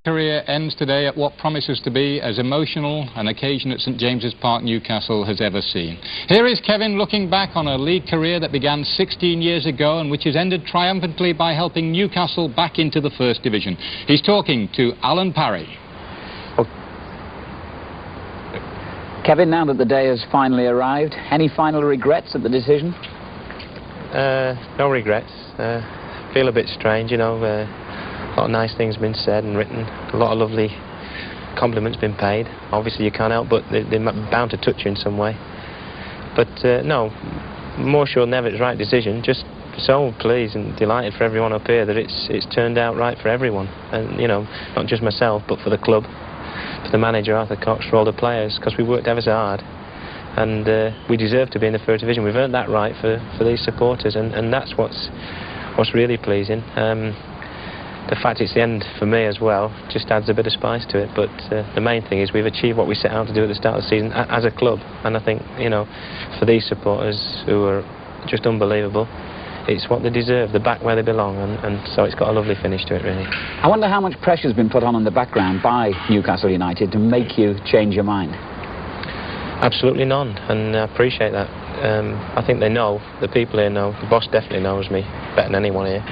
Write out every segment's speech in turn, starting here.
career ends today at what promises to be as emotional an occasion at St James's Park, Newcastle has ever seen. Here is Kevin looking back on a league career that began 16 years ago and which has ended triumphantly by helping Newcastle back into the First Division. He's talking to Alan Parry. Kevin, now that the day has finally arrived, any final regrets at the decision? No regrets. Feel a bit strange, you know. A lot of nice things been said and written. A lot of lovely compliments been paid. Obviously you can't help but they're bound to touch you in some way. But no, more sure than ever it's the right decision. Just so pleased and delighted for everyone up here that it's turned out right for everyone. And, you know, not just myself, but for the club, for the manager, Arthur Cox, for all the players, because we worked ever so hard. And we deserve to be in the First Division. We've earned that right for these supporters, and that's what's really pleasing. The fact it's the end for me as well just adds a bit of spice to it, but the main thing is we've achieved what we set out to do at the start of the season as a club, and I think, you know, for these supporters who are just unbelievable, it's what they deserve, they're back where they belong, and so it's got a lovely finish to it, really. I wonder how much pressure's been put on in the background by Newcastle United to make you change your mind? Absolutely none, and I appreciate that. I think they know, the people here know, the boss definitely knows me better than anyone here,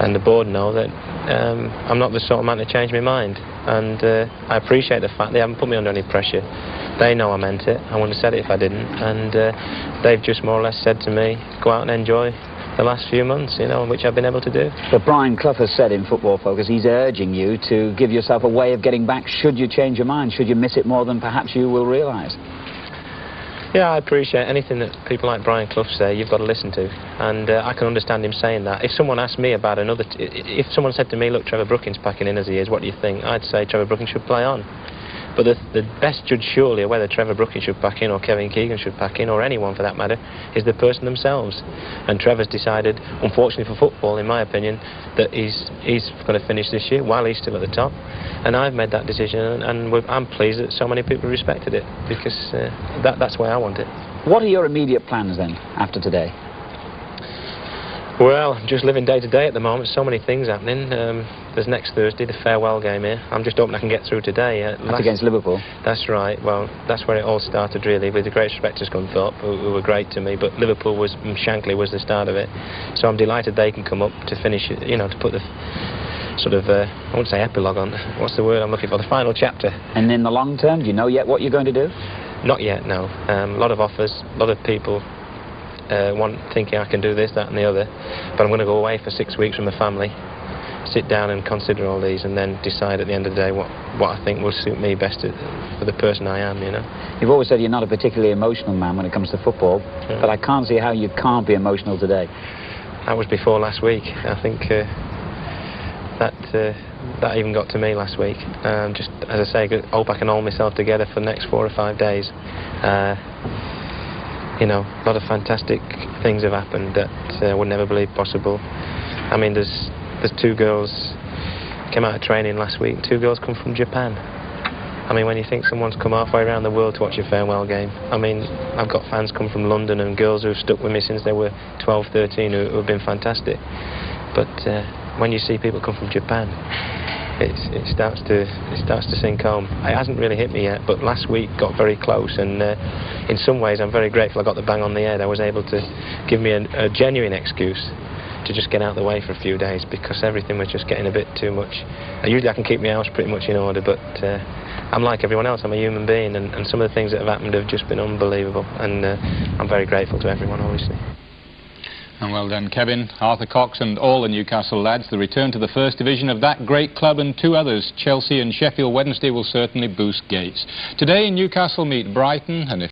and the board know that I'm not the sort of man to change my mind, and I appreciate the fact they haven't put me under any pressure. They know I meant it, I wouldn't have said it if I didn't, and they've just more or less said to me, go out and enjoy the last few months, you know, which I've been able to do. But Brian Clough has said in Football Focus he's urging you to give yourself a way of getting back should you change your mind, should you miss it more than perhaps you will realise. Yeah, I appreciate anything that people like Brian Clough say, you've got to listen to, and I can understand him saying that. If someone asked me about if someone said to me, look, Trevor Brooking's packing in as he is, what do you think? I'd say Trevor Brooking should play on. But the best judge surely of whether Trevor Brooking should back in or Kevin Keegan should back in, or anyone for that matter, is the person themselves. And Trevor's decided, unfortunately for football, in my opinion, that he's going to finish this year while he's still at the top. And I've made that decision, and I'm pleased that so many people respected it, because that's the way I want it. What are your immediate plans then, after today? Well, I'm just living day to day at the moment. So many things happening. There's next Thursday, the farewell game here. I'm just hoping I can get through today. That's against Liverpool? That's right. Well, that's where it all started, really, with the great respect to Scunthorpe, who were great to me, but Liverpool Shankly was the start of it. So I'm delighted they can come up to finish it, you know, to put the sort of, I wouldn't say epilogue on, what's the word I'm looking for, the final chapter. And in the long term, do you know yet what you're going to do? Not yet, no. A lot of offers, a lot of people thinking I can do this, that and the other, but I'm going to go away for 6 weeks from the family, sit down and consider all these, and then decide at the end of the day what I think will suit me best for the person I am, you know. You've always said you're not a particularly emotional man when it comes to football, but I can't see how you can't be emotional today. That was before last week. I think that even got to me last week. Just, as I say, hope I can hold myself together for the next 4 or 5 days. You know, a lot of fantastic things have happened that I would never believe possible. I mean, there's 2 girls came out of training last week. 2 girls come from Japan. I mean, when you think someone's come halfway around the world to watch a farewell game, I mean, I've got fans come from London and girls who've stuck with me since they were 12, 13 who have been fantastic. But when you see people come from Japan, it starts to sink home. It hasn't really hit me yet, but last week got very close, and in some ways I'm very grateful I got the bang on the head. I was able to give me a genuine excuse to just get out of the way for a few days, because everything was just getting a bit too much. Usually I can keep my house pretty much in order, but I'm like everyone else, I'm a human being, and some of the things that have happened have just been unbelievable, and I'm very grateful to everyone, obviously. And well done, Kevin, Arthur Cox and all the Newcastle lads. The return to the First Division of that great club and 2 others, Chelsea and Sheffield Wednesday, will certainly boost gates. Today Newcastle meet Brighton, and if